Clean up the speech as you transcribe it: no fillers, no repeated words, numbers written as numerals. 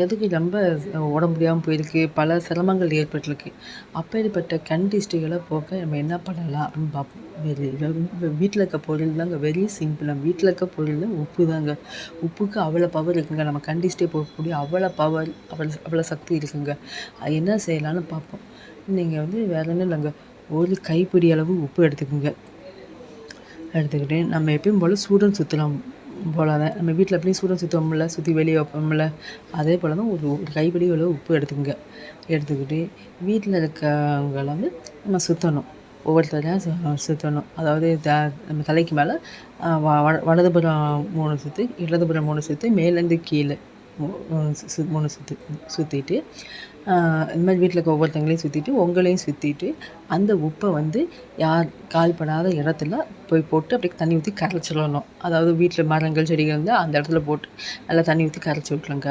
எதுக்கு ரொம்ப உடம்பு முடியாமல் போயிருக்கு, பல சிரமங்கள் ஏற்பட்டிருக்கு. அப்பேற்பட்ட கண் திஷ்டிகளை போக்க நம்ம என்ன பண்ணலாம் அப்படின்னு பார்ப்போம். வீட்டில் இருக்க பொருள் தாங்க, வெரி சிம்பிள். நம்ம வீட்டில் இருக்க பொருள் உப்பு தாங்க. உப்புக்கு அவ்வளோ பவர் இருக்குங்க. நம்ம கண் திஷ்டியை போக்கக்கூடிய அவ்வளோ பவர், அவ்வளோ சக்தி இருக்குங்க. அது என்ன செய்யலான்னு பார்ப்போம். நீங்கள் வேற ஒன்றும் இல்லைங்க, ஒரு கைப்பிடி அளவு உப்பு எடுத்துக்கோங்க. எடுத்துக்கிட்டு நம்ம எப்பயும் போல் சூடம் சுற்றலாம் போல தான். நம்ம வீட்டில் எப்படியும் சூடம் சுற்றுவோம்ல, சுற்றி வெளியே வைப்போம்ல, அதே போல் தான் ஒரு ஒரு கைப்பிடி அளவு உப்பு எடுத்துக்கோங்க. எடுத்துக்கிட்டு வீட்டில் இருக்கவங்கள நம்ம சுற்றணும். ஒவ்வொருத்தரையும் சுற்றணும். அதாவது நம்ம தலைக்கு மேலே வலதுபுறம் 3 சுற்று, இடதுபுறம் 3 சுற்று, மேலேருந்து கீழே 3 சுற்று சுற்றிட்டு, இந்த மாதிரி வீட்டில் இருக்க ஒவ்வொருத்தங்களையும் சுற்றிட்டு, உங்களையும் சுற்றிட்டு, அந்த உப்பை யார் கால்படாத இடத்துல போய் போட்டு அப்படியே தண்ணி ஊற்றி கரைச்சிடணும். அதாவது வீட்டில் மரங்கள் செடிகள் இருந்தால் அந்த இடத்துல போட்டு நல்லா தண்ணி ஊற்றி கரைச்சி விட்ருங்க.